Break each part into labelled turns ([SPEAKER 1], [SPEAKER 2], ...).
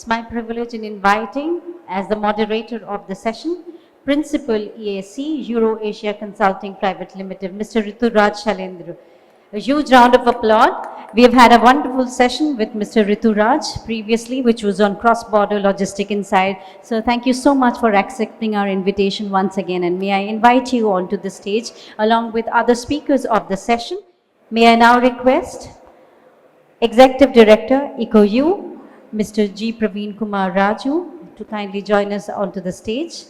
[SPEAKER 1] my privilege in inviting, as the moderator of the session, Principal EAC-Euro Asia Consulting Private Limited, Mr. Rituraj Shailendra. A huge round of applause. We have had a wonderful session with Mr. Rituraj previously, which was on cross-border logistic insight. So thank you so much for accepting our invitation once again. And may I invite you onto the stage along with other speakers of the session. May I now request Executive Director, EcoYOU, Mr. G. Praveen Kumar Raju, to kindly join us onto the stage.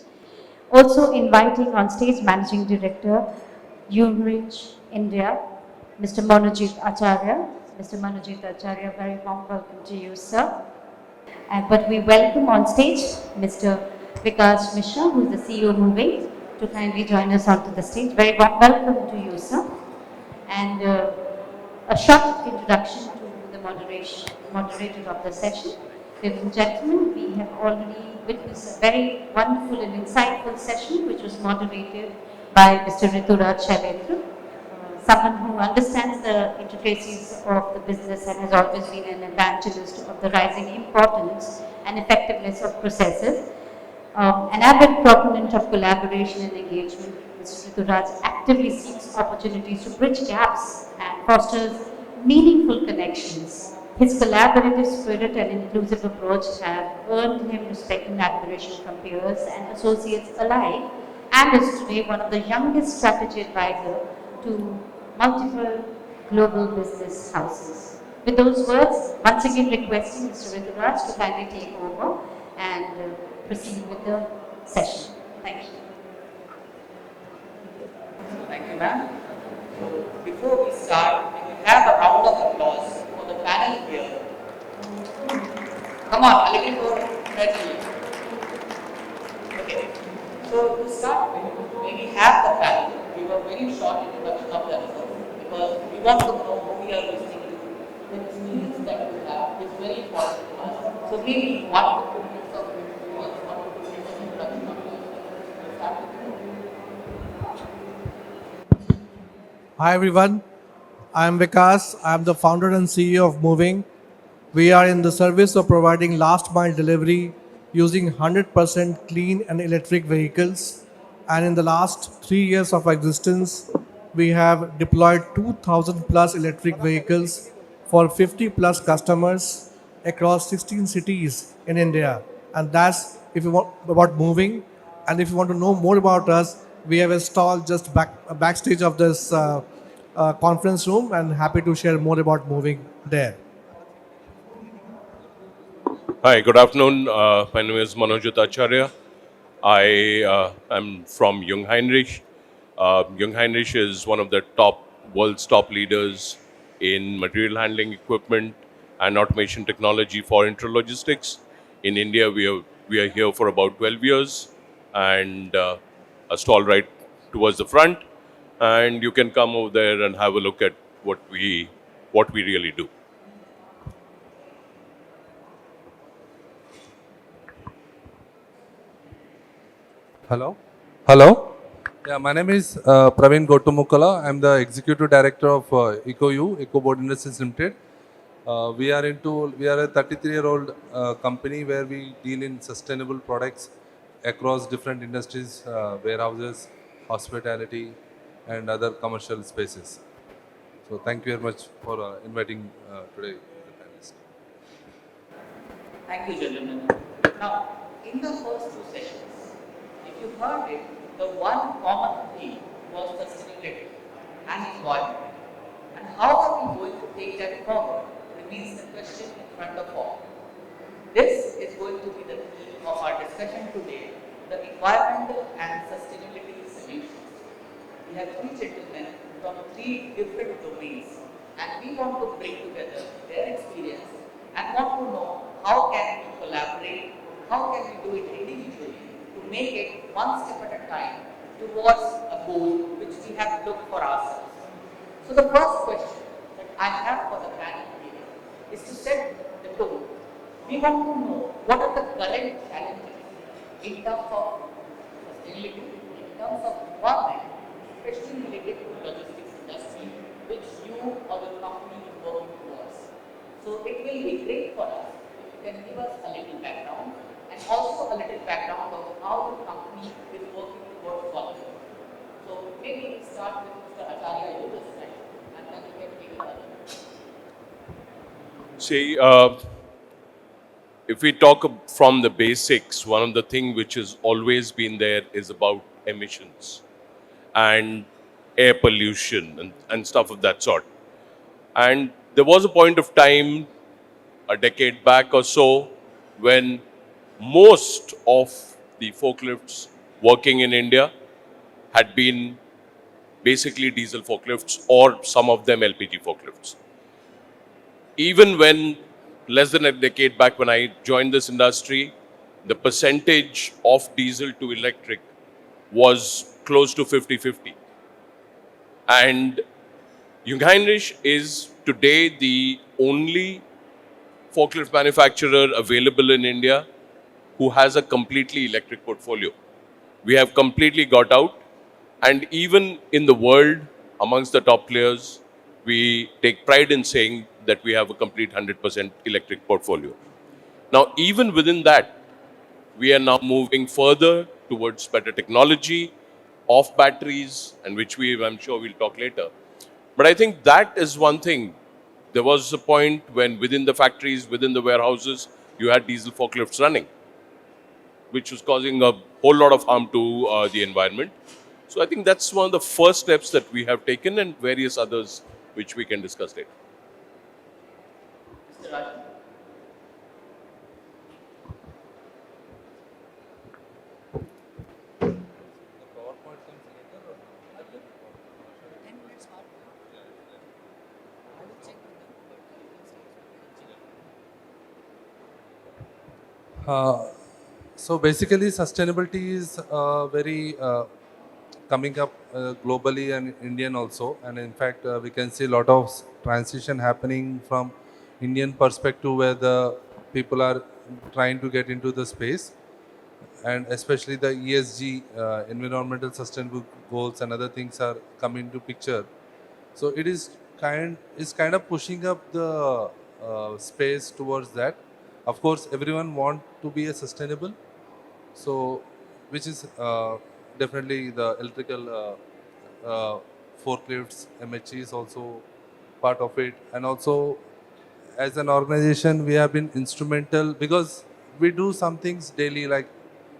[SPEAKER 1] Also inviting on stage Managing Director, Jungheinrich India, Mr. Manojit Acharya. Mr. Manojit Acharya, very warm welcome to you, sir. But we welcome on stage Mr. Vikash Mishra, who is the CEO of MoEVing, to kindly join us onto the stage. Very warm welcome to you, sir. And a short introduction to the moderator of the session. Ladies and gentlemen, we have already witnessed a very wonderful and insightful session which was moderated by Mr. Rituraj Shailendra, someone who understands the intricacies of the business and has always been an evangelist of the rising importance and effectiveness of processes. An avid proponent of collaboration and engagement, Mr. Rituraj actively seeks opportunities to bridge gaps and fosters meaningful connections. His collaborative spirit and inclusive approach have earned him respect and admiration from peers and associates alike, and is today one of the youngest strategy advisor to multiple global business houses. With those words, once again requesting Mr. Rituraj to kindly take over and proceed with the session. Thank you.
[SPEAKER 2] Thank you, ma'am. Before we start, we will have a round of applause for the panel here. Come on, a little more energy. Okay. So to start with, when we have the panel, we were very short introduction of themselves because we want to know who we are listening to. The experience that we have is very important to us. So maybe 1 to 2 minutes of experience, 1 to 2 minutes of introduction of yourself.
[SPEAKER 3] Hi everyone, I am Vikash. I am the founder and CEO of MoEVing. We are in the service of providing last mile delivery using 100% clean and electric vehicles. And in the last 3 years of existence, we have deployed 2000 plus electric vehicles for 50 plus customers across 16 cities in India. And that's if you want about MoEVing. And if you want to know more about us, we have a stall just backstage of this conference room, and happy to share more about MoEVing there.
[SPEAKER 4] Hi, good afternoon. My name is Manojit Acharya. I am from Jungheinrich. Jungheinrich is one of the world's top leaders in material handling equipment and automation technology for intralogistics. In India, we are here for about 12 years, and a stall right towards the front. And you can come over there and have a look at what we really do.
[SPEAKER 5] Hello. Yeah, my name is Praveen Gotumukala. I'm the Executive Director of EcoYOU, EcoBoard Industries Limited. We are a 33-year-old company where we deal in sustainable products across different industries, warehouses, hospitality, and other commercial spaces. So thank you very much for inviting today the panelists.
[SPEAKER 2] Thank you, gentlemen. Now, in the first 2 sessions, if you heard it, the one common theme was sustainability and environment. And how are we going to take that forward remains the question in front of all. This is going to be the theme of our discussion today, the environmental and sustainability solutions. We have 3 gentlemen from 3 different domains, and we want to bring together their experience and want to know how can we collaborate, how can we do it individually to make it one step at a time towards a goal which we have looked for ourselves. So the first question that I have for the panel here is to set the tone. We want to know what are the current challenges in terms of sustainability, in terms of environment, especially related to logistics industry, which you or your company is working towards. So it will be great for us if you can give us a little background. background of how the company is working towards solving it. So maybe we start with Mr. Acharya, you this time, and then we can take another.
[SPEAKER 4] See, if we talk from the basics, one of the things which has always been there is about emissions and air pollution and stuff of that sort. And there was a point of time, a decade back or so, when most of the forklifts working in India had been basically diesel forklifts or some of them LPG forklifts. Even when less than a decade back when I joined this industry, the percentage of diesel to electric was close to 50-50. And Jungheinrich is today the only forklift manufacturer available in India who has a completely electric portfolio. We have completely got out, and even in the world, amongst the top players, we take pride in saying that we have a complete 100% electric portfolio. Now, even within that, we are now moving further towards better technology of batteries, and which I'm sure we'll talk later. But I think that is one thing. There was a point when within the factories, within the warehouses, you had diesel forklifts running, which was causing a whole lot of harm to the environment. So I think that's one of the first steps that we have taken, and various others which we can discuss later.
[SPEAKER 2] Mr. Raju.
[SPEAKER 5] So basically, sustainability is very coming up globally and Indian also. And in fact, we can see a lot of transition happening from Indian perspective, where the people are trying to get into the space, and especially the ESG, environmental sustainable goals, and other things are coming into picture. So it is kind of pushing up the space towards that. Of course, everyone want to be a sustainable, so which is definitely the electrical forklifts, MHE is also part of it, and also as an organization we have been instrumental because we do some things daily like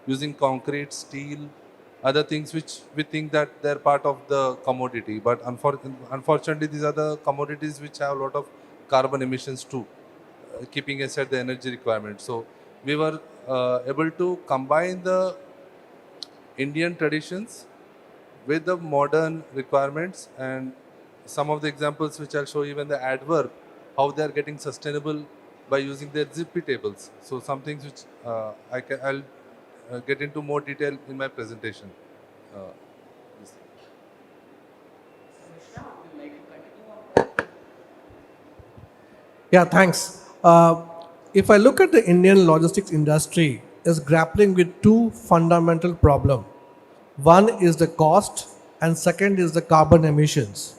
[SPEAKER 5] using concrete, steel, other things which we think that they're part of the commodity, but unfortunately these are the commodities which have a lot of carbon emissions too, keeping aside the energy requirement. So we were able to combine the Indian traditions with the modern requirements, and some of the examples which I'll show, even the adverb, how they are getting sustainable by using their zippy tables. So some things which I'll get into more detail in my presentation.
[SPEAKER 2] Mishra, would you like to continue on that?
[SPEAKER 3] Yeah, thanks. If I look at the Indian logistics industry, is grappling with two fundamental problems. One is the cost, and second is the carbon emissions.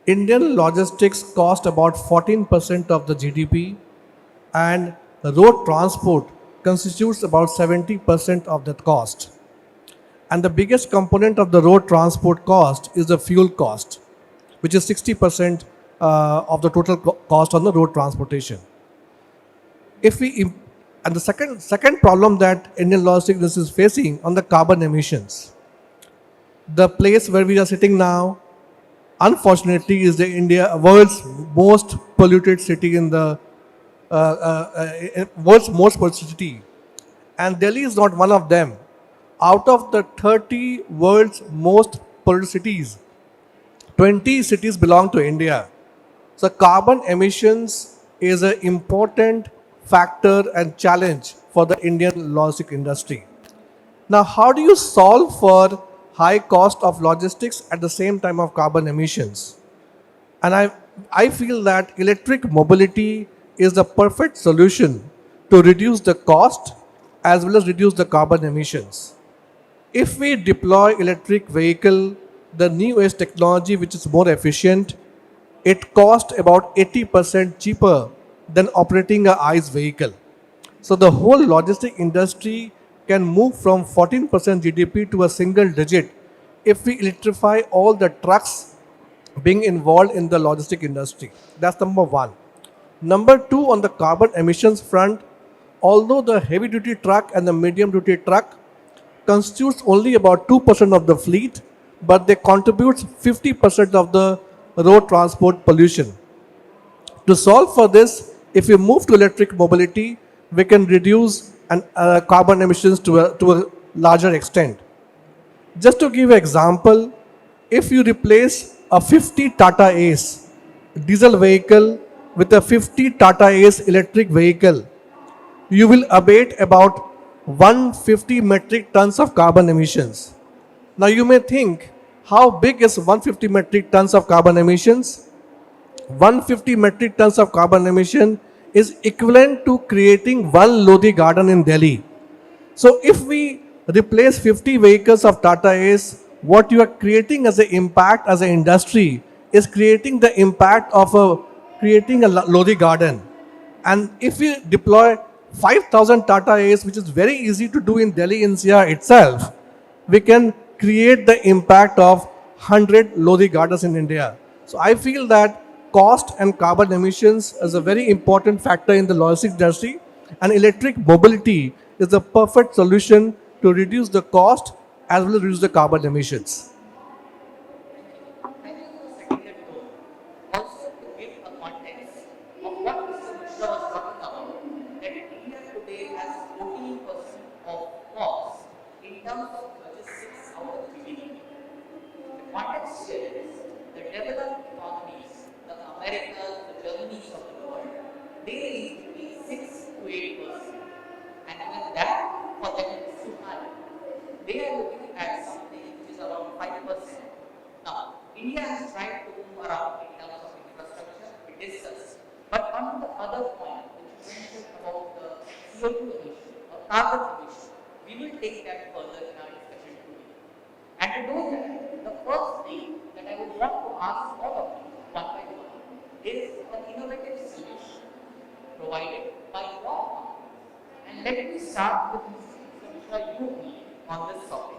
[SPEAKER 3] Indian logistics cost about 14% of the GDP, and road transport constitutes about 70% of that cost. And the biggest component of the road transport cost is the fuel cost, which is 60% of the total cost on the road transportation. And the second problem that Indian logistics is facing on the carbon emissions. The place where we are sitting now, unfortunately, is the world's most polluted city in the world's most polluted city, and Delhi is not one of them. Out of the 30 world's most polluted cities, 20 cities belong to India. So carbon emissions is an important factor and challenge for the Indian logistics industry. Now, how do you solve for high cost of logistics at the same time of carbon emissions? And I feel that electric mobility is the perfect solution to reduce the cost as well as reduce the carbon emissions. If we deploy electric vehicle, the newest technology which is more efficient, it costs about 80% cheaper than operating a ICE vehicle. So the whole logistic industry can move from 14% GDP to a single digit if we electrify all the trucks being involved in the logistic industry. That's number one. Number two, on the carbon emissions front, although the heavy duty truck and the medium duty truck constitutes only about 2% of the fleet, but they contribute 50% of the road transport pollution. To solve for this, if we move to electric mobility, we can reduce carbon emissions to a larger extent. Just to give an example, if you replace a 50 Tata Ace diesel vehicle with a 50 Tata Ace electric vehicle, you will abate about 150 metric tons of carbon emissions. Now you may think, how big is 150 metric tons of carbon emissions? 150 metric tons of carbon emission is equivalent to creating one Lodi garden in Delhi. So if we replace 50 vehicles of Tata Ace, what you are creating as an impact as an industry is creating the impact of creating a Lodi garden. And if we deploy 5,000 Tata Ace, which is very easy to do in Delhi NCR itself, we can create the impact of 100 Lodi gardens in India. So I feel that cost and carbon emissions is a very important factor in the logistics industry, and electric mobility is a perfect solution to reduce the cost as well as reduce the carbon emissions.
[SPEAKER 2] Thank you for setting that tone. Also, to give a context of what Mr. Mishra was talking about, that India today has 14% of cost in terms of logistics out of GDP. The context here is the developed economies, the Americas, the Germanys of the world, they reach between 6 to 8%. And even that for them is too high. They are looking at something which is around 5%. Now, India has tried to move around in terms of infrastructure, we discussed. But on the other point, which you mentioned about the CO2 emission or carbon emission, we will take that further in our discussion today. And to do that, the first thing that I would want to ask all of you, one by one, is an innovative solution provided by your company. And let me start with Mishra, you on this topic.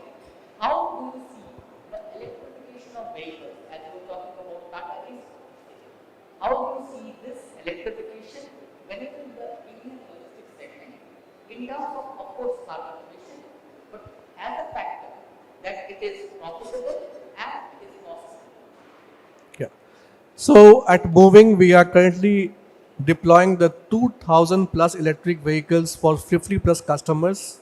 [SPEAKER 2] How do you see the electrification of vehicles, as you were talking about Tata Ace? How do you see this electrification benefiting the Indian logistics segment in terms of course, carbon emission, but as a factor that it is profitable and it is cost?
[SPEAKER 3] Yeah. So at MoEVing, we are currently deploying the 2,000 plus electric vehicles for 50 plus customers.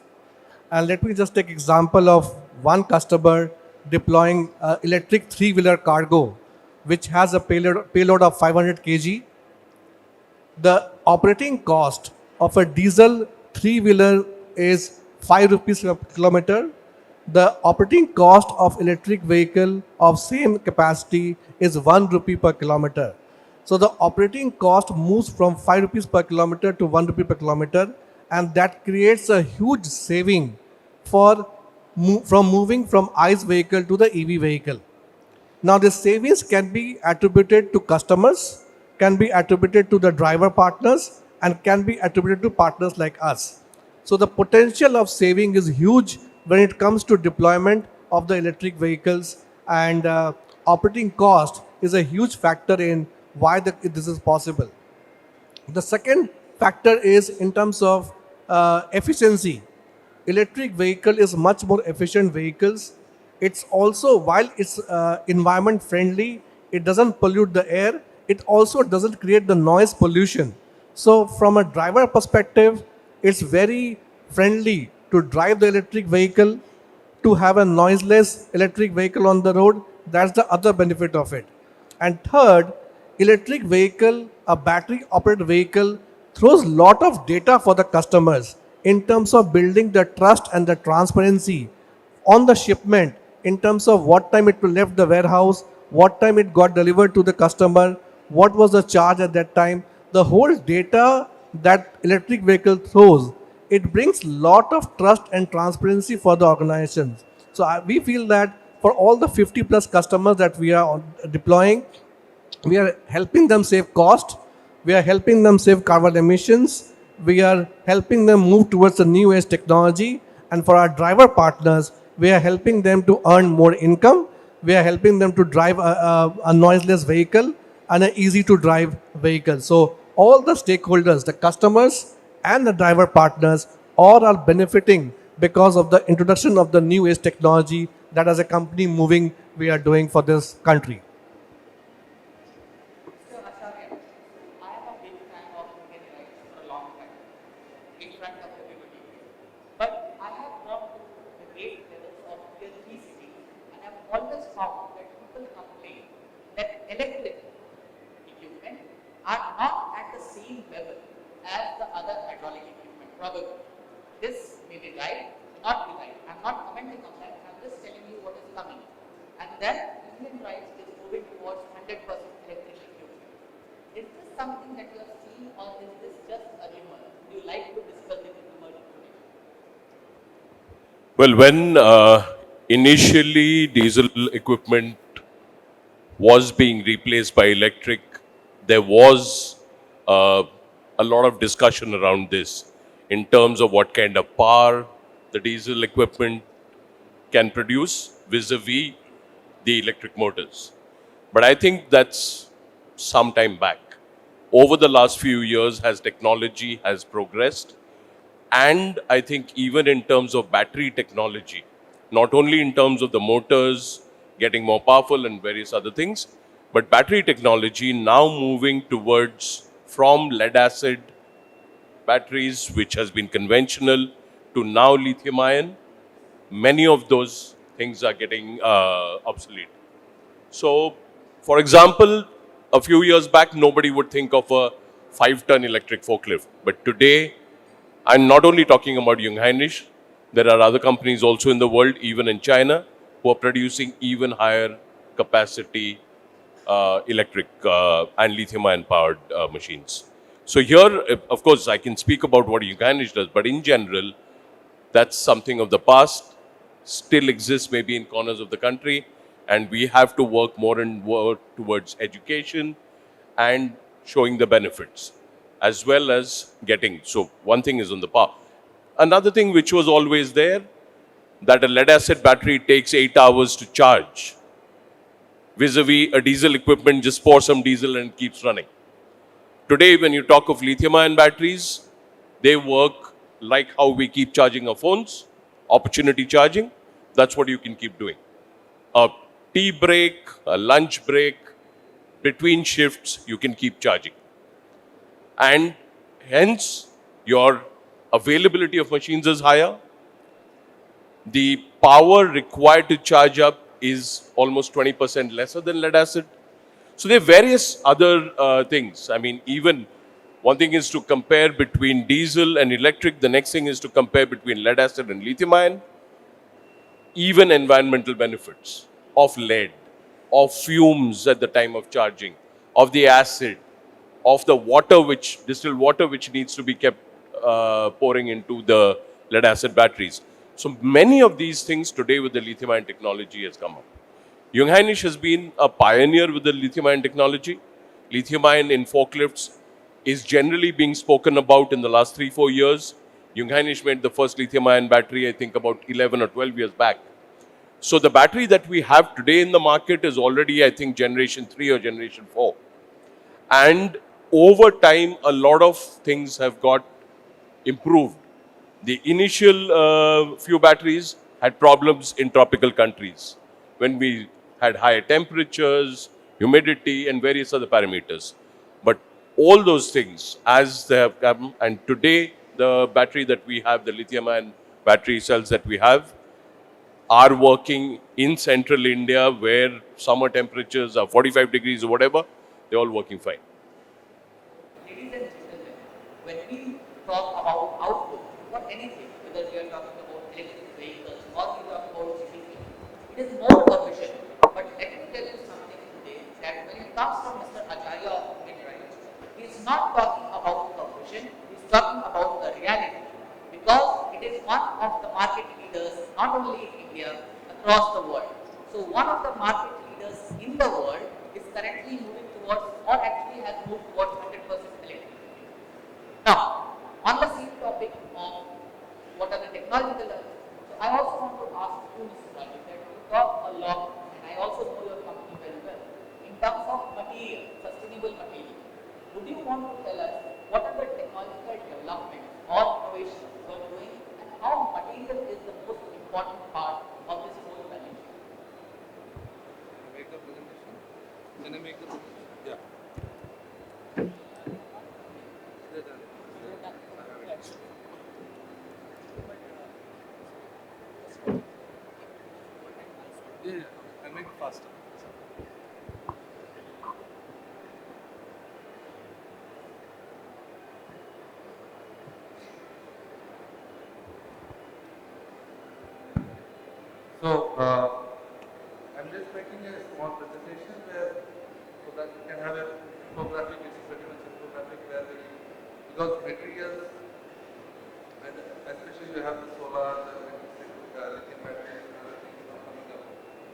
[SPEAKER 3] And let me just take example of one customer deploying electric three-wheeler cargo, which has a payload of 500 kg. The operating cost of a diesel three-wheeler is 5 rupees per kilometer. The operating cost of electric vehicle of same capacity is 1 rupee per kilometer. So the operating cost moves from 5 rupees per kilometer to 1 rupee per kilometer, and that creates a huge saving from moving from ICE vehicle to the EV vehicle. Now the savings can be attributed to customers, can be attributed to the driver partners, and can be attributed to partners like us. So the potential of saving is huge when it comes to deployment of the electric vehicles, and operating cost is a huge factor in why this is possible. The second factor is in terms of efficiency. Electric vehicle is much more efficient vehicles. It's also, while it's environment friendly, it doesn't pollute the air. It also doesn't create the noise pollution. So from a driver perspective, it's very friendly to drive the electric vehicle, to have a noiseless electric vehicle on the road. That's the other benefit of it. And third, electric vehicle, a battery operated vehicle, throws lot of data for the customers in terms of building the trust and the transparency on the shipment, in terms of what time it left the warehouse, what time it got delivered to the customer, what was the charge at that time. The whole data that electric vehicle throws, it brings lot of trust and transparency for the organizations. So we feel that for all the 50 plus customers that we are deploying, we are helping them save cost, we are helping them save carbon emissions, we are helping them move towards the new age technology, And for our driver partners, we are helping them to earn more income. We are helping them to drive a noiseless vehicle and an easy to drive vehicle. So all the stakeholders, the customers and the driver partners, all are benefiting because of the introduction of the new age technology that as a company moving we are doing for this country.
[SPEAKER 2] So Acharya, I am a big fan of Indian rights for a long time, in front of everybody. But I have gone to the great levels of tier 3 cities and I have always found that people complain that electric equipment are not at the same level as the other hydraulic equipment. Probably. This may be right, not be right. I'm not commenting on that. I'm just telling you what is coming. And then Indian rights is moving towards 100% electric equipment. Is this something that you are seeing or is this just a rumor? Do you like to discuss the rumor today?
[SPEAKER 4] Well, when initially diesel equipment was being replaced by electric, there was uh, a lot of discussion around this in terms of what kind of power the diesel equipment can produce vis-a-vis the electric motors. But I think that's some time back. Over the last few years, as technology has progressed, and I think even in terms of battery technology, not only in terms of the motors getting more powerful and various other things, but battery technology now moving towards from lead acid batteries, which has been conventional, to now lithium ion. Many of those things are getting obsolete. So, for example, a few years back, nobody would think of a 5-ton electric forklift. But today, I'm not only talking about Jungheinrich, there are other companies also in the world, even in China, who are producing even higher capacity electric and lithium ion powered machines. So, here, of course, I can speak about what Jungheinrich does, but in general, that's something of the past, still exists maybe in corners of the country, and we have to work more and more towards education and showing the benefits as well as getting. So, one thing is on the power. Another thing which was always there, that a lead acid battery takes 8 hours to charge. Vis-a-vis a diesel equipment, just pour some diesel and keeps running. Today, when you talk of lithium-ion batteries, they work like how we keep charging our phones, opportunity charging. That's what you can keep doing. A tea break, a lunch break, between shifts, you can keep charging. And hence, your availability of machines is higher. The power required to charge up is almost 20% lesser than lead acid. So there are various other things. I mean, even one thing is to compare between diesel and electric. The next thing is to compare between lead acid and lithium ion. Even environmental benefits of lead, of fumes at the time of charging, of the acid, of the water, which distilled water, which needs to be kept pouring into the lead acid batteries. So many of these things today with the lithium ion technology has come up. Jungheinrich has been a pioneer with the lithium ion technology. Lithium ion in forklifts is generally being spoken about in the last 3-4 years. Jungheinrich made the first lithium ion battery, I think, about 11 or 12 years back. So the battery that we have today in the market is already, I think, generation 3 or generation 4. And over time, a lot of things have got improved. The initial few batteries had problems in tropical countries when we had higher temperatures, humidity, and various other parameters. But all those things, as they have come, and today the battery that we have, the lithium-ion battery cells that we have, are working in central India where summer temperatures are 45 degrees or whatever, they're all working fine.
[SPEAKER 2] Ladies and gentlemen, when we talk about output for anything, whether we are talking about electric vehicles or we talk about GDP, it is more a vision. But let me tell you something today that when it comes from Mr. Acharya of Rituraj, he is not talking about a vision, he is talking about the reality. Because it is one of the market leaders, not only in India, across the world. So one of the market leaders in the world is currently moving towards, or actually has moved towards 100% electric. Now, on the same topic of
[SPEAKER 5] Can I make the yeah. Yeah, yeah. I'll make it faster. So, I'm just making a small presentation where so that you can have a infographic, which is pretty much infographic where we, because materials and especially you have the solar, the lithium batteries and other things now coming up.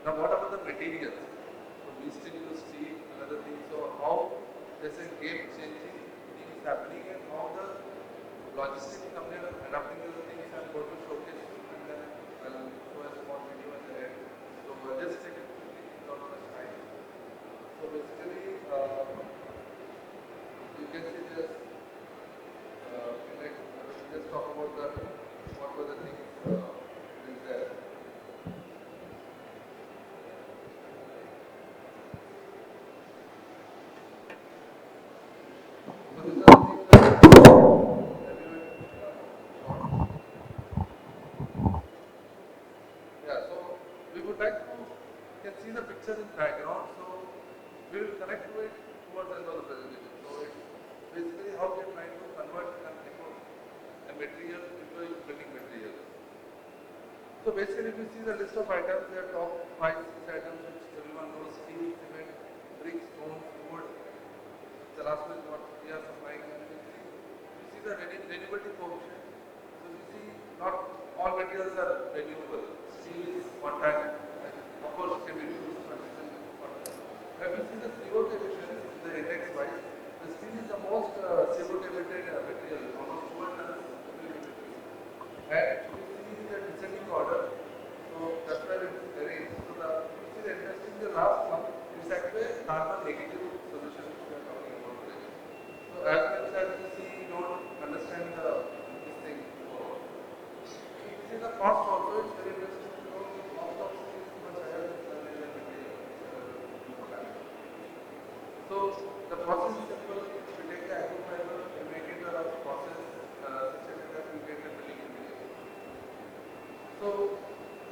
[SPEAKER 5] Now what about the materials? So we still use steel and other things. So how there's a game changing things happening and how the logistics company are adapting to the things I'm going to showcase you and then I'll show a small video at the end. So we'll just take it quickly without much time. So basically you can see this just talk about the what were the things is there. So these are the things that yeah, so we would like to you can see the picture in background, so we will connect to it towards the end of the presentation. So it's basically how we are trying to convert a material into a building material. So basically if you see the list of items, there are top 5-6 items which everyone knows: steel, cement, bricks, stone, wood. The last one is what we are supplying. And you see the renewability coefficient. So you see not all materials are renewable. Steel is one time, and of course it can be reused, but it is one time. If you see the CO2 emissions, the index wise, the steel is the most CO2 emitted material, almost 2 tons every minute. And if you see the descending order, so that's where it is arranged. So you see the interesting, the last one is actually a carbon negative solution which we are talking about today. So as much as you see, you don't understand this thing. If you see the cost also, it's very interesting to know the cost of steel is much higher than the material. So the process is simple. We take the agro fiber, we make it a process such that we get the building material. So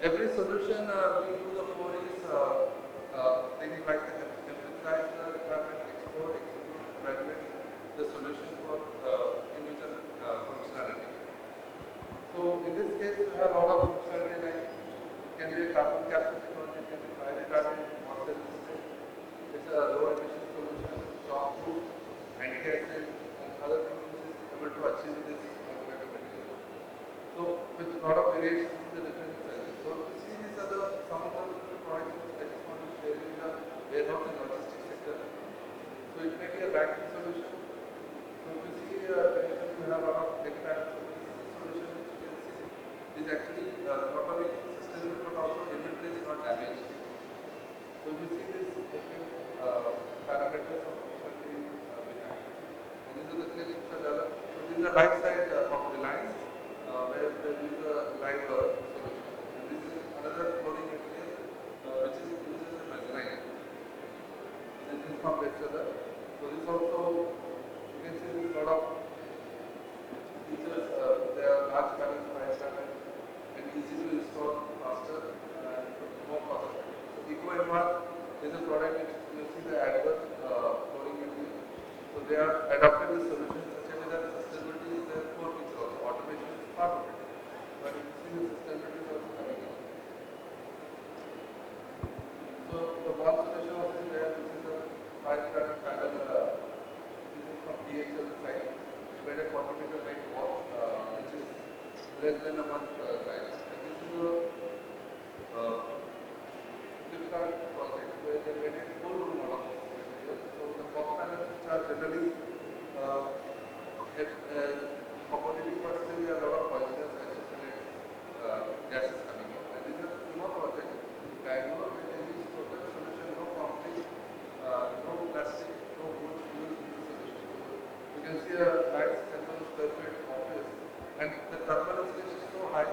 [SPEAKER 5] every solution we do the for is things like the emphasize the requirement, explore, execute, evaluate the solution for individual functionality. So in this case, we have a lot of functionality like it can be a carbon capture technology, it can be fire retardant, water resistant. It's a low emission solution, shock proof, anti-acid, and other things which is able to achieve this kind of material. So with a lot of variations in the different sizes. So you see these are the some of the products which I just want to share in the warehouse and logistics sector. So it may be a banking solution. So if you see we have a lot of textiles. So this is a solution which you can see is actually not only sustainable but also inventory is not damaged. So if you see this different parameters of functionality behind. And these are the things which are developed. So these are right side of the lines. Where there is a live solution. And this is another flooring material which is used as a mezzanine. This is from Acharya. So this also, you can see this lot of features. They are large panels, price panel, and easy to install, faster, and more cost effective. So EcoYOU is a product which you see the advert flooring material. So they are adapted this solution such a way that sustainability is their core feature also. Automation is part of it. But you see the sustainability is also coming in. So the one solution also is there, which is a 5 panel. This is from DHL side. We made a 40-meter height wall, which is less than a month size. And this is a Flipkart project where they made a full room out of this material. So the box panels which are generally commodity, but still there are a lot of poisonous gases coming in. And this is a Kumar project in Bangalore where they use total solution, no concrete, no plastic, no wood used in the solution. So you can see a nice 10,000 square feet office, and the thermal insulation is so high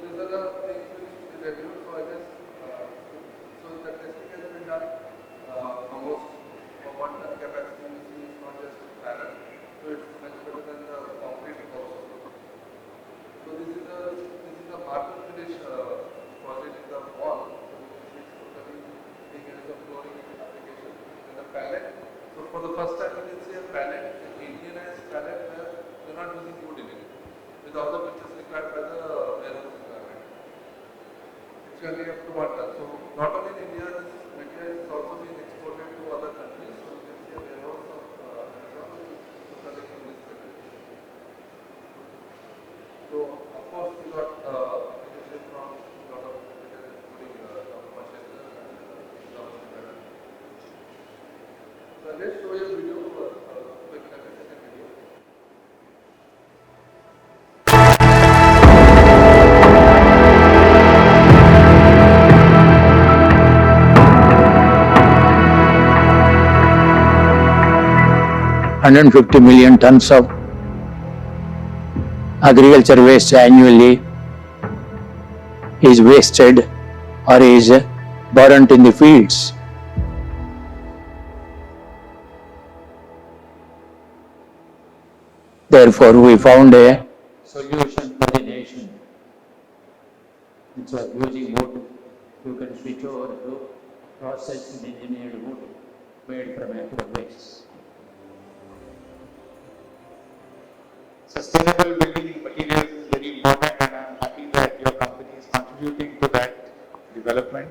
[SPEAKER 5] these are the things which we reviewed. So I guess, so the testing has been done almost for 1 ton capacity. You see, it's not just panel, so it's much better than the concrete also. So this is a marble finish project in the wall. So it's totally being used the flooring application and the pallet. So for the first time you can see a pallet, an Indianized pallet where you're not using wood in it, with all the pictures required by the warehouse requirement. It's really up to 1 ton. So not only in India, this material is also being exported to other countries. So you can see a warehouse of Amazon which is totally in this material. So of course we got application from a lot of materials, including Manchester and LogiMAT. So let's show you a video, quick 30-second video.
[SPEAKER 6] $150 million tons of agriculture waste annually is wasted or is burnt in the fields. Therefore, we found a solution for the nation. Instead of using wood, you can switch over to processed engineered wood made from agro waste.
[SPEAKER 7] Sustainable building materials is very important, and I'm happy that your company is contributing to that development.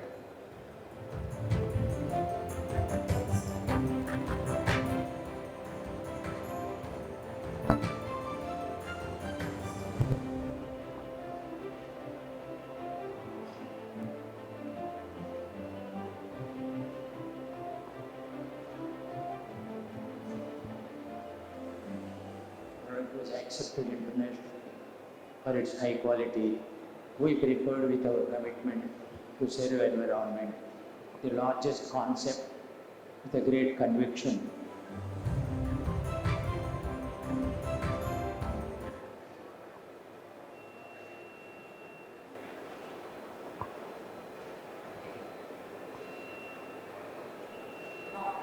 [SPEAKER 6] Product was accepted internationally for its high quality. We preferred with our commitment to serve environment, the largest concept with a great conviction.
[SPEAKER 2] Now,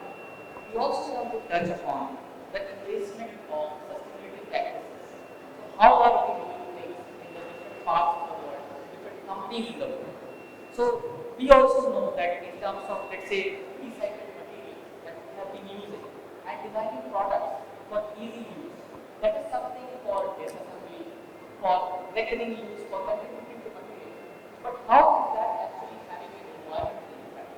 [SPEAKER 2] we also want to touch upon the embracement of sustainability practices. So how are we doing things in the different parts of the world, different companies in the world? So we also know that in terms of, let's say, recycled materials that we have been using and designing products for easy use, that is something for disassembly, for reckoning use, for contributing to materials. But how is that actually having an environmental impact?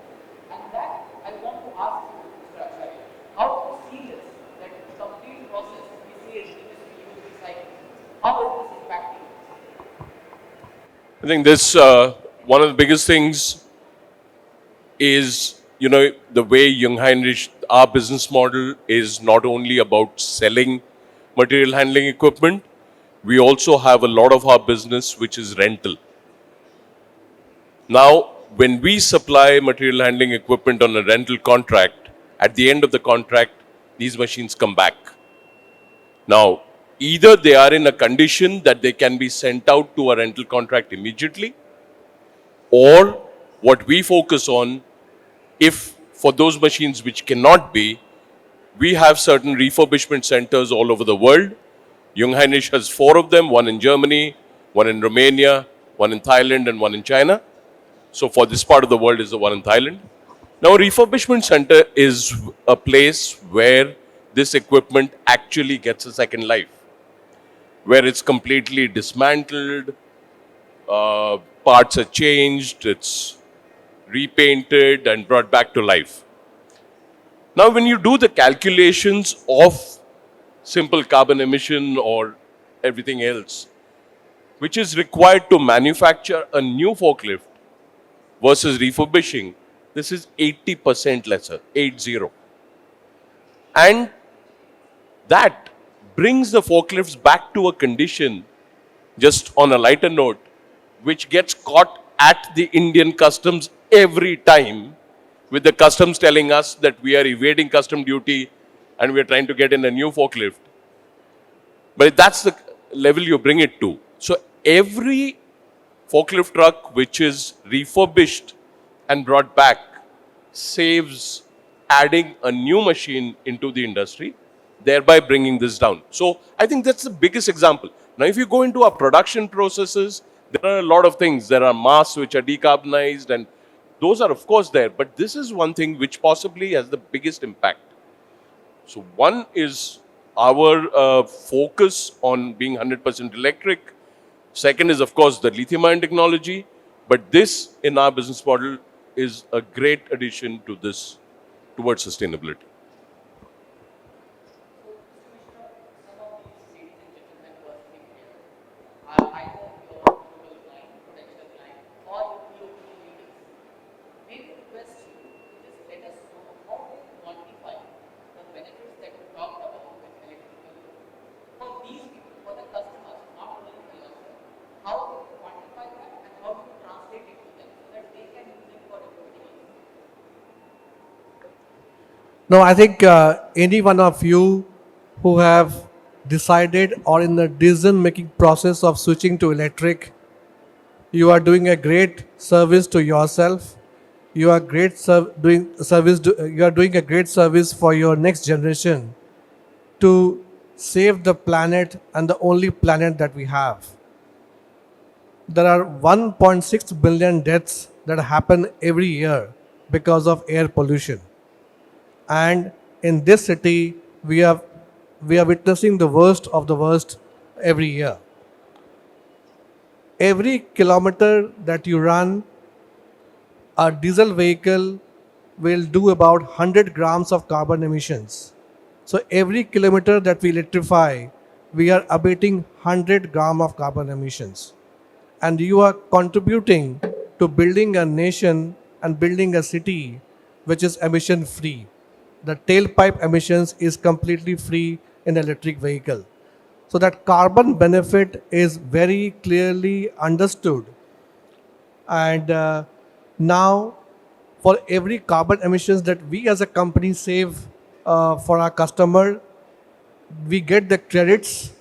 [SPEAKER 2] And that I want to ask you, Mr. Acharya, how do you see this, that the complete process we see is recycling? How is this impacting?
[SPEAKER 4] I think this, one of the biggest things is, the way Jungheinrich, our business model is not only about selling material handling equipment, we also have a lot of our business which is rental. Now, when we supply material handling equipment on a rental contract, at the end of the contract, these machines come back. Now, either they are in a condition that they can be sent out to a rental contract immediately, or what we focus on, if for those machines which cannot be, we have certain refurbishment centers all over the world. Jungheinrich has 4 of them, 1 in Germany, 1 in Romania, 1 in Thailand, and 1 in China. So for this part of the world is the one in Thailand. Now, a refurbishment center is a place where this equipment actually gets a second life, where it's completely dismantled, parts are changed, it's repainted and brought back to life. Now, when you do the calculations of simple carbon emission or everything else, which is required to manufacture a new forklift versus refurbishing, this is 80% lesser, 80. And that brings the forklifts back to a condition, just on a lighter note, which gets caught at the Indian customs every time, with the customs telling us that we are evading custom duty and we are trying to get in a new forklift. But that's the level you bring it to. So every forklift truck which is refurbished and brought back saves adding a new machine into the industry, thereby bringing this down. So I think that's the biggest example. Now, if you go into our production processes, there are a lot of things. There are masks which are decarbonized, and those are, of course, there. But this is one thing which possibly has the biggest impact. So one is our focus on being 100% electric. Second is, of course, the lithium-ion technology. But this, in our business model, is a great addition to this towards sustainability.
[SPEAKER 2] Are either your global client, potential client, or your EOQ leaders. May we request you to just let us know how you quantify the benefits that you talked about with electrical for these people, for the customers, not only for yourself. How do you quantify that and how do you translate it to them so that they can use it for everybody else?
[SPEAKER 3] No, I think any one of you who have decided or in the decision making process of switching to electric, you are doing a great service to yourself. You are you are doing a great service for your next generation to save the planet and the only planet that we have. There are 1.6 billion deaths that happen every year because of air pollution. And in this city, we are witnessing the worst of the worst every year. Every kilometer that you run, a diesel vehicle will do about 100 grams of carbon emissions. So every kilometer that we electrify, we are abating 100 gram of carbon emissions. And you are contributing to building a nation and building a city which is emission free. The tailpipe emissions is completely free in electric vehicle. So that carbon benefit is very clearly understood. And now for every carbon emissions that we as a company save for our customer, we get the credits,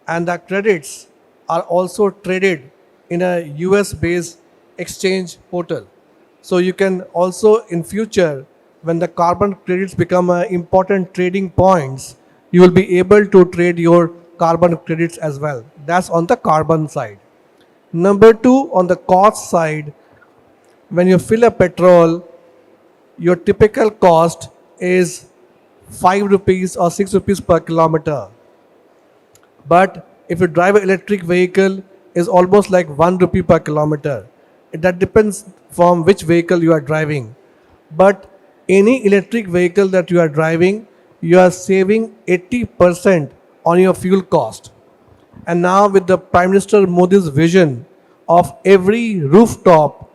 [SPEAKER 3] and the credits are also traded in a US based exchange portal. So you can also in future, when the carbon credits become important trading points, you will be able to trade your carbon credits as well. That's on the carbon side. Number two, on the cost side, when you fill a petrol, your typical cost is 5 rupees or 6 rupees per kilometer. But if you drive an electric vehicle, is almost like 1 rupee per kilometer. That depends from which vehicle you are driving. But any electric vehicle that you are driving, you are saving 80% on your fuel cost. And now with the Prime Minister Modi's vision of every rooftop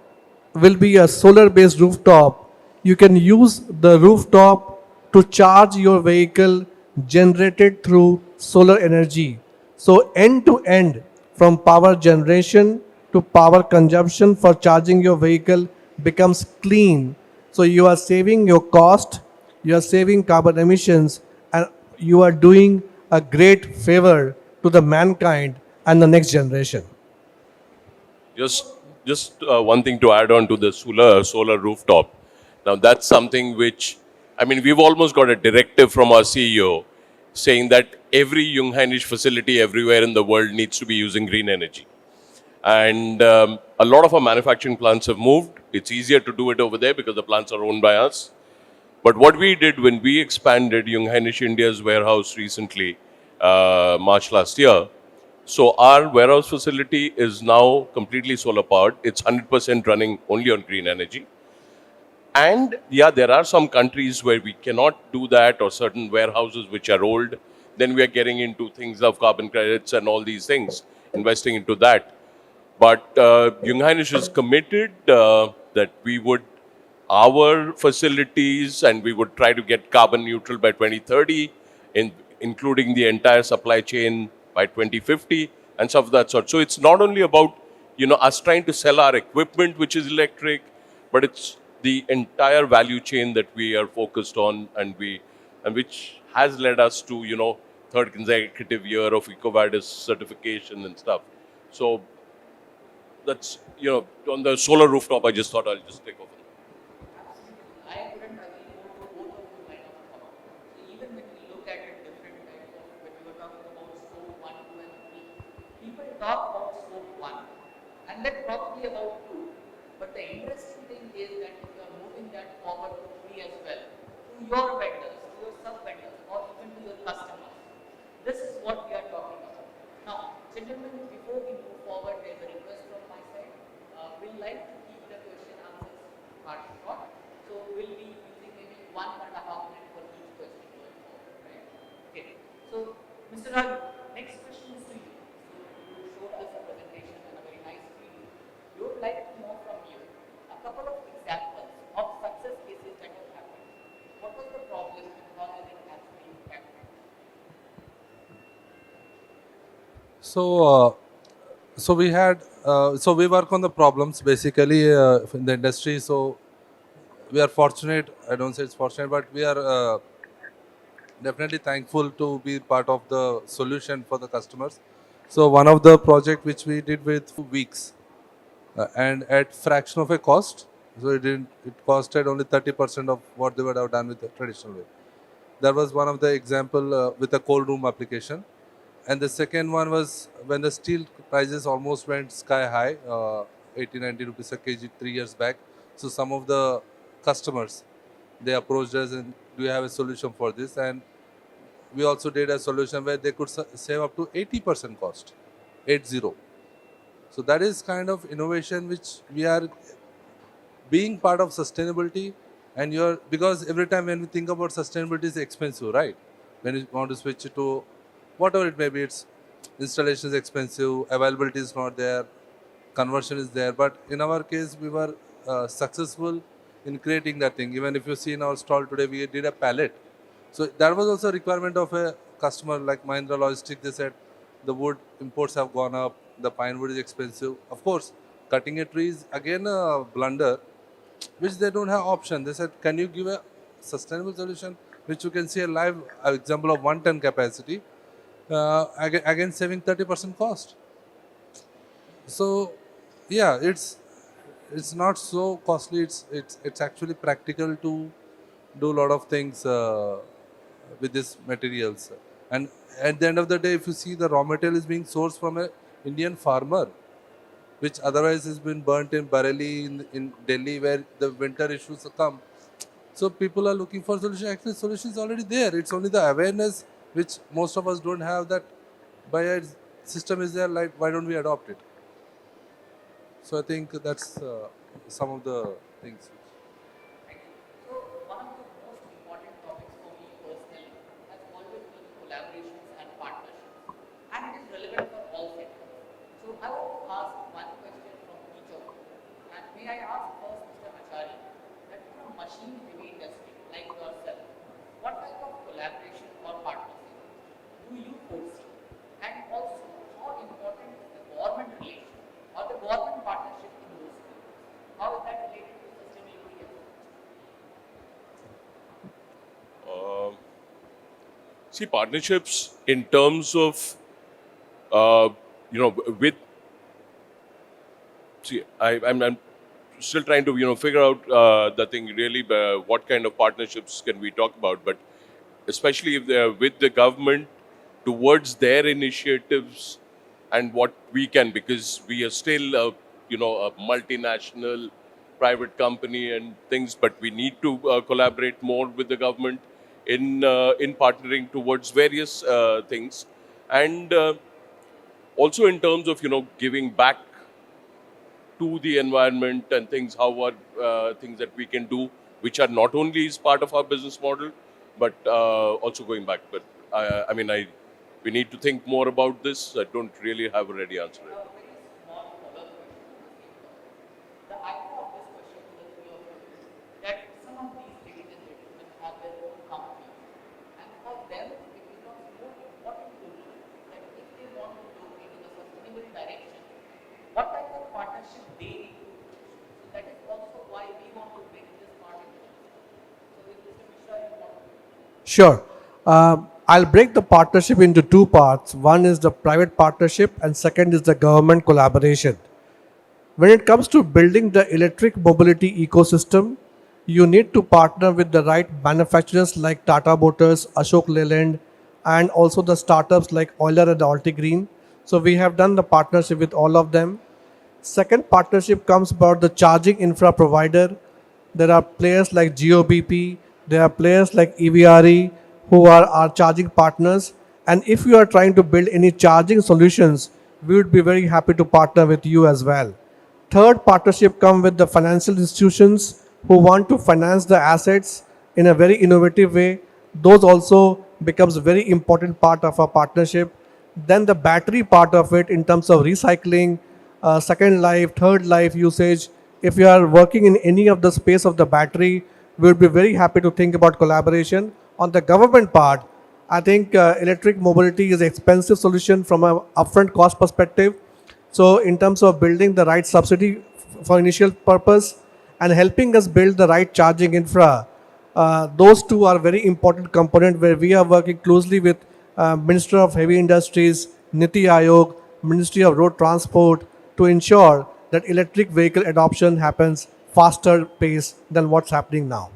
[SPEAKER 3] will be a solar based rooftop, you can use the rooftop to charge your vehicle generated through solar energy. So end to end, from power generation to power consumption for charging your vehicle becomes clean. So you are saving your cost, you are saving carbon emissions, and you are doing a great favor to the mankind and the next generation.
[SPEAKER 4] Just one thing to add on to the solar rooftop. Now that's something which, I mean, we've almost got a directive from our CEO saying that every Jungheinrich facility everywhere in the world needs to be using green energy. And a lot of our manufacturing plants have moved. It's easier to do it over there because the plants are owned by us. But what we did when we expanded Jungheinrich India's warehouse recently, March last year, so our warehouse facility is now completely solar powered. It's 100% running only on green energy. And yeah, there are some countries where we cannot do that, or certain warehouses which are old. Then we are getting into things of carbon credits and all these things, investing into that. But Jungheinrich is committed that we would, our facilities, and we would try to get carbon neutral by 2030, including the entire supply chain by 2050 and stuff of that sort. So it's not only about, us trying to sell our equipment, which is electric, but it's the entire value chain that we are focused on, and which has led us to, third consecutive year of EcoVadis certification and stuff. So that's, you know, on the solar rooftop, I just thought I'll just take off.
[SPEAKER 2] I couldn't agree more to both of you line of thought. So even when we look at it different types of, when we were talking about scope 1, 2 and 3, people talk about scope 1 and then probably about 2. But the interesting thing is that if you are moving that forward to 3 as well, to your vendors, to your sub-vendors or even to your customers, this is what we are talking about. Now, gentlemen, before we move forward, there is a request from my side. We'd like to keep the question answers part short. So we'll be using maybe 1.5 minutes for each question going forward, right? Okay. So, Mr. Raju, next question is to you. So you showed us a presentation and a very nice video. We would like to know from you a couple of examples of success cases that have happened. What was the problem and how has it actually impacted?
[SPEAKER 5] So we had, so we work on the problems basically in the industry. So we are fortunate, I don't say it's fortunate, but we are definitely thankful to be part of the solution for the customers. So one of the project which we did with weeks and at fraction of a cost. So it costed only 30% of what they would have done with the traditional way. That was one of the example with a cold room application. And the second one was when the steel prices almost went sky high, 80-90 rupees a kg 3 years back. So some of the customers, they approached us and do you have a solution for this? And we also did a solution where they could save up to 80% cost, 80. So that is kind of innovation which we are being part of sustainability. And because every time when we think about sustainability is expensive, right? When you want to switch it to whatever it may be, it's installation is expensive, availability is not there, conversion is there. But in our case, we were successful in creating that thing. Even if you see in our stall today, we did a pallet. So that was also a requirement of a customer like Mahindra Logistics. They said the wood imports have gone up, the pine wood is expensive. Of course, cutting a tree is again a blunder, which they don't have option. They said, can you give a sustainable solution, which you can see a live example of 1 ton capacity, again saving 30% cost. So yeah, it's not so costly. It's actually practical to do a lot of things with these materials. And at the end of the day, if you see the raw material is being sourced from a Indian farmer, which otherwise has been burnt in Bareilly in Delhi, where the winter issues come. So people are looking for solution. Actually, solution is already there. It's only the awareness which most of us don't have, that by a system is there, like why don't we adopt it? So I think that's some of the things.
[SPEAKER 2] Thank you. So one of the most important topics for me personally has always been collaborations and partnerships, and it is relevant for all sectors. So I want to ask one question from each of you, and may I ask first Mr. Acharya, that in a machine-heavy industry like yourself, what type of collaboration or partnership do you foresee, and also how important is the government relation or the government partnership in those fields? How is that related to sustainability efforts?
[SPEAKER 4] See, partnerships in terms of, with, see, I'm still trying to, figure out the thing really, what kind of partnerships can we talk about, but especially if they're with the government towards their initiatives and what we can, because we are still, a multinational private company and things, but we need to collaborate more with the government in partnering towards various things, and also in terms of giving back to the environment and things. How are things that we can do, which are not only is part of our business model, but also going back. But we need to think more about this. I don't really have a ready answer.
[SPEAKER 2] A very small follow-up question on the same topic. The idea of this question to the three of you is that some of these ladies and gentlemen have their own companies, and for them it becomes more important to know that if they want to go into the sustainable direction, what type of partnership they need to do. So that is also why we want to bring this part into the discussion. So if Mr. Mishra, you want to.
[SPEAKER 3] Sure. I'll break the partnership into two parts. One is the private partnership and second is the government collaboration. When it comes to building the electric mobility ecosystem, you need to partner with the right manufacturers like Tata Motors, Ashok Leyland, and also the startups like Euler and Altigreen. So we have done the partnership with all of them. Second partnership comes about the charging infra provider. There are players like GOBP, there are players like EVRE who are our charging partners. And if you are trying to build any charging solutions, we would be very happy to partner with you as well. Third partnership come with the financial institutions who want to finance the assets in a very innovative way. Those also becomes a very important part of our partnership. Then the battery part of it in terms of recycling, second life, third life usage. If you are working in any of the space of the battery, we would be very happy to think about collaboration. On the government part, I think electric mobility is an expensive solution from an upfront cost perspective. So in terms of building the right subsidy for initial purpose and helping us build the right charging infra, those two are very important component where we are working closely with Minister of Heavy Industries, Niti Aayog, Ministry of Road Transport to ensure that electric vehicle adoption happens faster pace than what's happening now.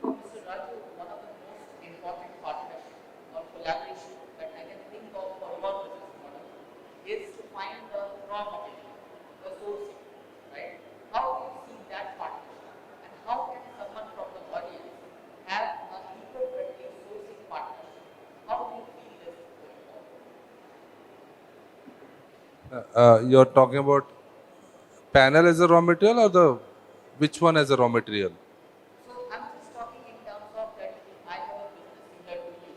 [SPEAKER 2] Mr. Raju, one of the most important partnerships or collaboration that I can think of for your business model is to find the raw material, the sourcing, right? How do you see that partnership? And how can someone from the audience have an eco-friendly sourcing partnership? How do you feel this going forward?
[SPEAKER 5] You're talking about panel as a raw material or the which one as a raw material?
[SPEAKER 2] So I'm just talking in terms of that if I have a business similar to you,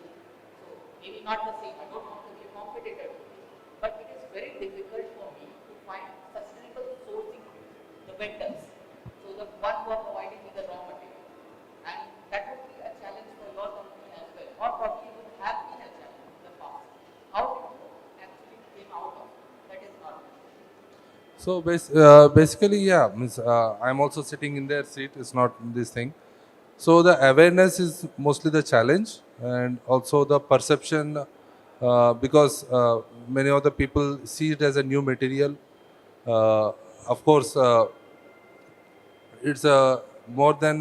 [SPEAKER 2] so maybe not the same, I don't want to be a competitor to you, but it is very difficult for me to find sustainable sourcing, the vendors. So the one who are providing me the raw material. And that would be a challenge for your company as well, or probably would have been a challenge in the past. How did you actually came out of it? That is not.
[SPEAKER 5] So basically, yeah, means, I'm also sitting in their seat. It's not this thing. So the awareness is mostly the challenge, and also the perception, because many of the people see it as a new material. Of course, it's more than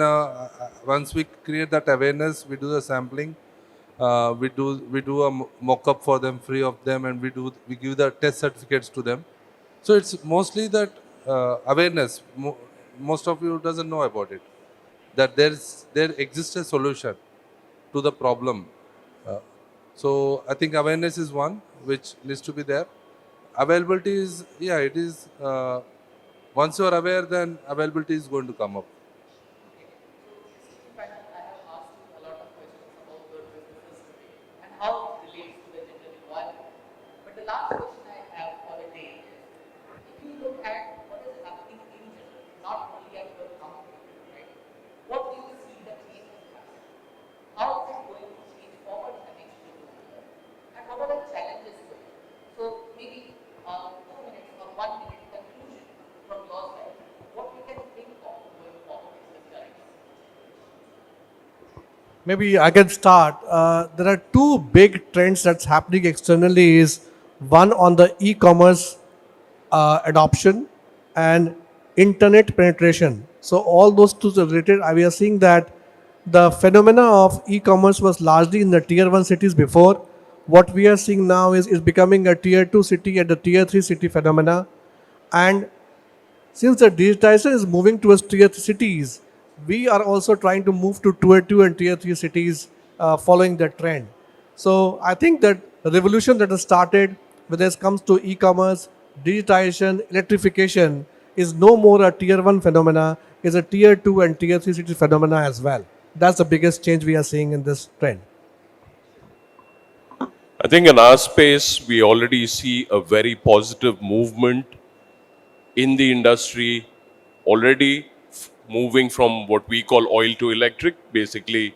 [SPEAKER 5] once we create that awareness, we do the sampling. We do a mock-up for them, free of them, and we give the test certificates to them. So it's mostly that awareness. Most of you doesn't know about it. That there exists a solution to the problem. So I think awareness is one which needs to be there. Availability is, yeah, it is. Once you are aware, then availability is going to come up.
[SPEAKER 2] Esteemed panel, I have asked you a lot of questions about your businesses today and how it relates to the general environment. But the last question I have for the day is, if you look at what is happening in general, not only at your company, right? What do you see the change is happening? How is it going to change forward in the next 2 years? And what are the challenges going? So maybe 2 minutes or 1 minute conclusion from your side. What we can think of going forward in this direction?
[SPEAKER 3] Maybe I can start. There are two big trends that's happening externally. Is one on the e-commerce adoption and internet penetration. So all those two are related. We are seeing that the phenomena of e-commerce was largely in the tier 1 cities before. What we are seeing now is becoming a tier 2 city and a tier 3 city phenomena. And since the digitization is moving towards tier 3 cities, we are also trying to move to tier 2 and tier 3 cities following that trend. So I think that revolution that has started, whether it comes to e-commerce, digitization, electrification, is no more a tier 1 phenomena, is a tier 2 and tier 3 city phenomena as well. That's the biggest change we are seeing in this trend.
[SPEAKER 4] I think in our space, we already see a very positive movement in the industry already moving from what we call oil to electric, basically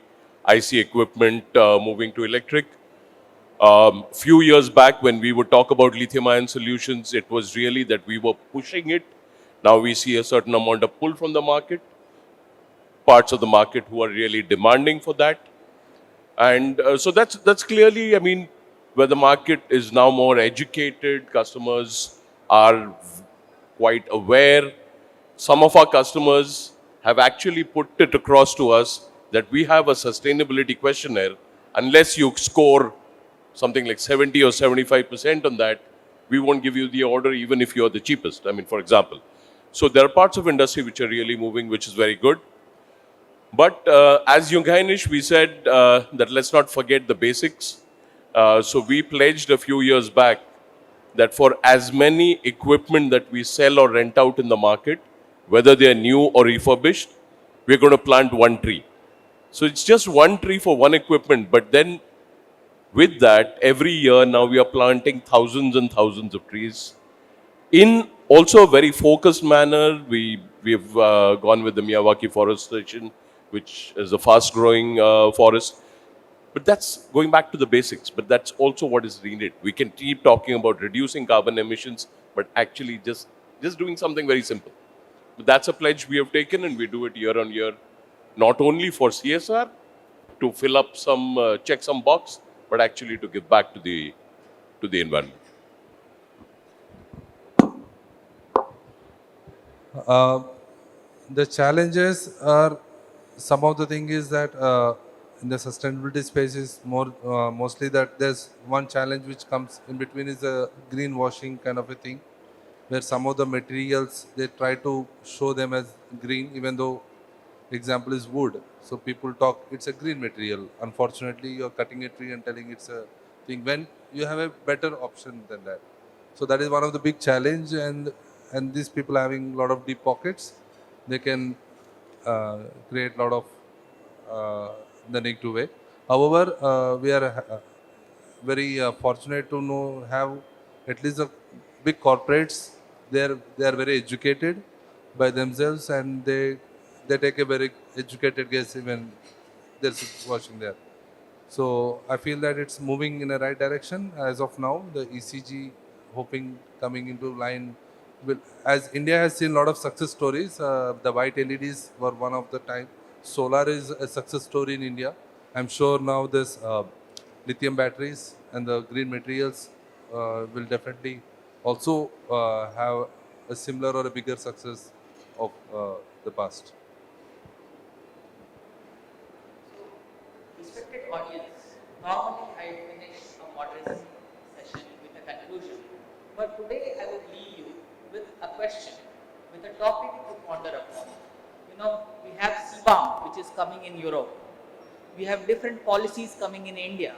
[SPEAKER 4] IC equipment moving to electric. Few years back when we would talk about lithium-ion solutions, it was really that we were pushing it. Now we see a certain amount of pull from the market, parts of the market who are really demanding for that. And so that's clearly, I mean, where the market is now more educated, customers are quite aware. Some of our customers have actually put it across to us that we have a sustainability questionnaire. Unless you score something like 70 or 75% on that, we won't give you the order even if you're the cheapest. I mean, for example. So there are parts of industry which are really moving, which is very good. But as Jungheinrich, we said that let's not forget the basics. So we pledged a few years back that for as many equipment that we sell or rent out in the market, whether they are new or refurbished, we're going to plant one tree. So it's just one tree for one equipment, but then with that, every year now we are planting thousands and thousands of trees. In also a very focused manner, we've gone with the Miyawaki forestation, which is a fast-growing forest. But that's going back to the basics, but that's also what is needed. We can keep talking about reducing carbon emissions, but actually just doing something very simple. But that's a pledge we have taken, and we do it year on year, not only for CSR, to fill up some, check some box, but actually to give back to the environment.
[SPEAKER 5] The challenges are, some of the thing is that in the sustainability space is mostly that there's one challenge which comes in between is a greenwashing kind of a thing, where some of the materials they try to show them as green, even though example is wood. So people talk it's a green material. Unfortunately, you're cutting a tree and telling it's a thing when you have a better option than that. So that is one of the big challenge, and these people having a lot of deep pockets, they can create a lot of the negative way. However, we are very fortunate to have at least the big corporates. They are very educated by themselves, and they take a very educated guess even there's watching there. So I feel that it's moving in the right direction as of now. The ECG hoping coming into line will, as India has seen a lot of success stories. The white LEDs were one of the time. Solar is a success story in India. I'm sure now this lithium batteries and the green materials will definitely also have a similar or a bigger success of the past.
[SPEAKER 2] Respected audience, normally I finish a moderating session with a conclusion, but today I will leave you with a question, with a topic to ponder upon. You know, we have CBAM, which is coming in Europe. We have different policies coming in India.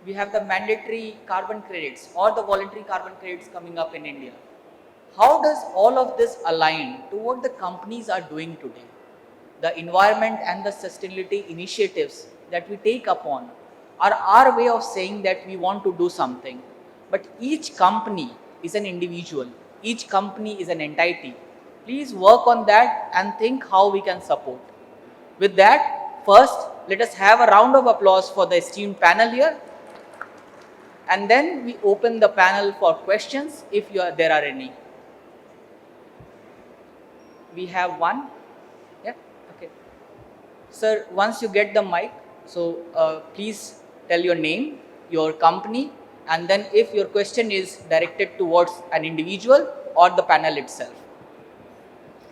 [SPEAKER 2] We have the mandatory carbon credits or the voluntary carbon credits coming up in India. How does all of this align to what the companies are doing today? The environment and the sustainability initiatives that we take upon are our way of saying that we want to do something. But each company is an individual. Each company is an entity. Please work on that and think how we can support. With that, first, let us have a round of applause for the esteemed panel here. And then we open the panel for questions if there are any. We have one. Yeah, okay. Sir, once you get the mic, so please tell your name, your company, and then if your question is directed towards an individual or the panel itself.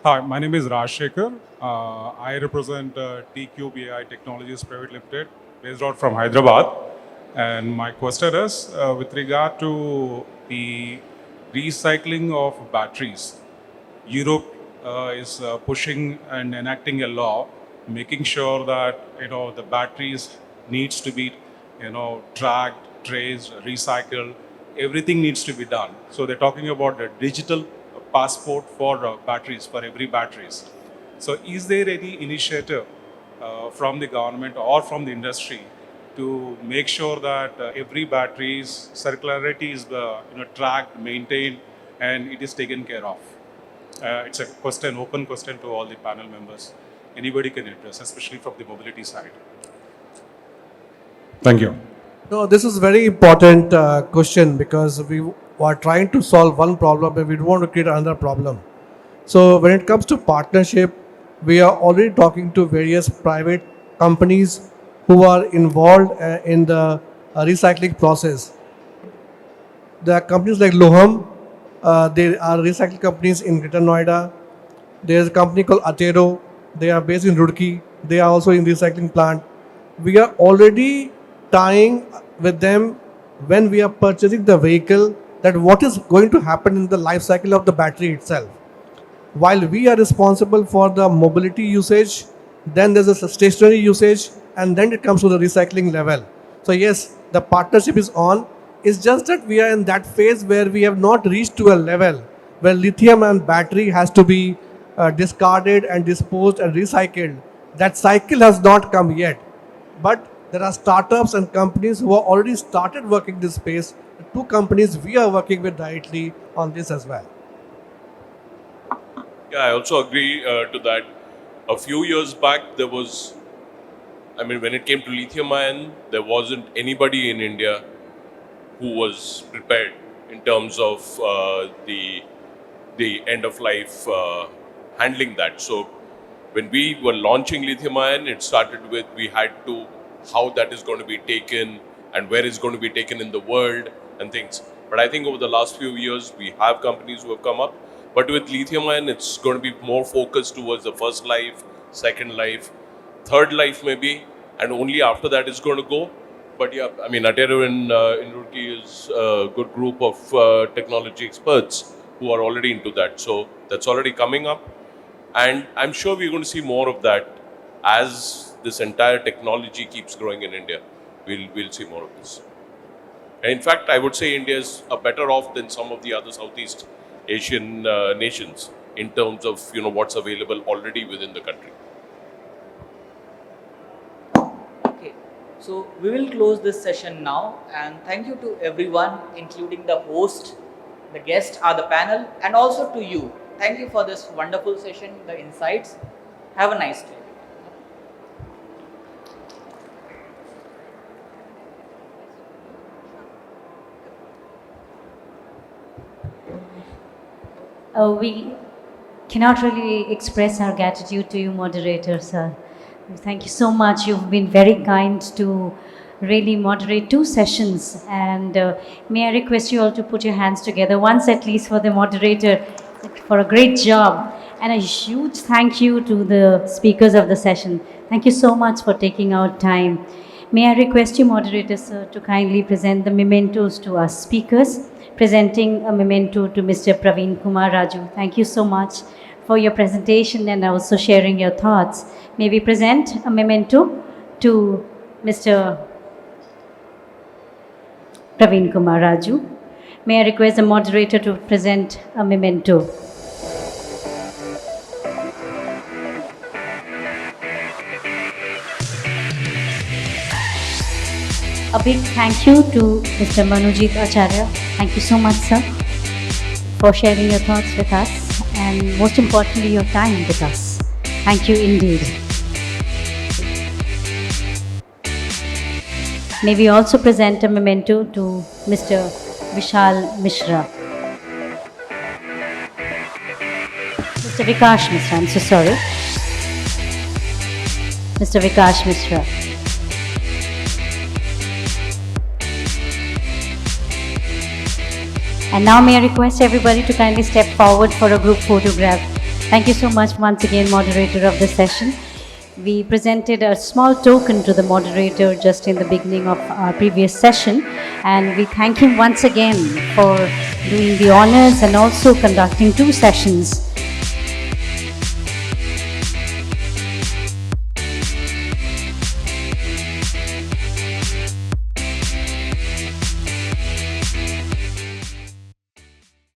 [SPEAKER 8] Hi, my name is Raj Shekhar. I represent TQBI Technologies Private Limited, based out from Hyderabad. And my question is with regard to the recycling of batteries. Europe is pushing and enacting a law, making sure that the batteries needs to be tracked, traced, recycled. Everything needs to be done. So they're talking about a digital passport for batteries, for every batteries. So is there any initiative from the government or from the industry to make sure that every battery's circularity is tracked, maintained, and it is taken care of? It's a question, open question to all the panel members. Anybody can address, especially from the mobility side. Thank you.
[SPEAKER 3] No, this is very important question because we are trying to solve one problem and we don't want to create another problem. So when it comes to partnership, we are already talking to various private companies who are involved in the recycling process. There are companies like Loham, There are recycling companies in Greater Noida. There is a company called Acharya. They are based in Roorkee. They are also in recycling plant. We are already tying with them when we are purchasing the vehicle that what is going to happen in the life cycle of the battery itself. While we are responsible for the mobility usage, then there's a stationary usage, and then it comes to the recycling level. So yes, the partnership is on. It's just that we are in that phase where we have not reached to a level where lithium and battery has to be discarded and disposed and recycled. That cycle has not come yet. But there are startups and companies who have already started working this space. The two companies we are working with directly on this as well.
[SPEAKER 4] Yeah, I also agree to that. A few years back, there was, I mean, when it came to lithium ion, there wasn't anybody in India who was prepared in terms of the end of life handling that. So when we were launching lithium ion, it started with we had to how that is going to be taken and where it's going to be taken in the world and things. But I think over the last few years, we have companies who have come up. But with lithium ion, it's going to be more focused towards the first life, second life, third life maybe, and only after that it's going to go. But yeah, I mean, Acharya in Roorkee is a good group of technology experts who are already into that. So that's already coming up. And I'm sure we're going to see more of that as this entire technology keeps growing in India. We'll see more of this. And in fact, I would say India is better off than some of the other Southeast Asian nations in terms of what's available already within the country.
[SPEAKER 2] Okay, so we will close this session now, and thank you to everyone, including the host, the guest, the panel, and also to you. Thank you for this wonderful session, the insights. Have a nice day.
[SPEAKER 1] We cannot really express our gratitude to you, moderator, sir. Thank you so much. You've been very kind to really moderate 2 sessions. And may I request you all to put your hands together once at least for the moderator for a great job. And a huge thank you to the speakers of the session. Thank you so much for taking out time. May I request you, moderator, sir, to kindly present the mementos to our speakers. Presenting a memento to Mr. Praveen Kumar Raju. Thank you so much for your presentation and also sharing your thoughts. May we present a memento to Mr. Praveen Kumar Raju. May I request the moderator to present a memento. A big thank you to Mr. Manojit Acharya. Thank you so much, sir, for sharing your thoughts with us and most importantly, your time with us. Thank you indeed. May we also present a memento to Mr. Mishra. Mr. Vikash Mishra, I'm so sorry. Mr. Vikash Mishra. And now may I request everybody to kindly step forward for a group photograph. Thank you so much once again, moderator of the session. We presented a small token to the moderator just in the beginning of our previous session, and we thank him once again for doing the honors and also conducting 2 sessions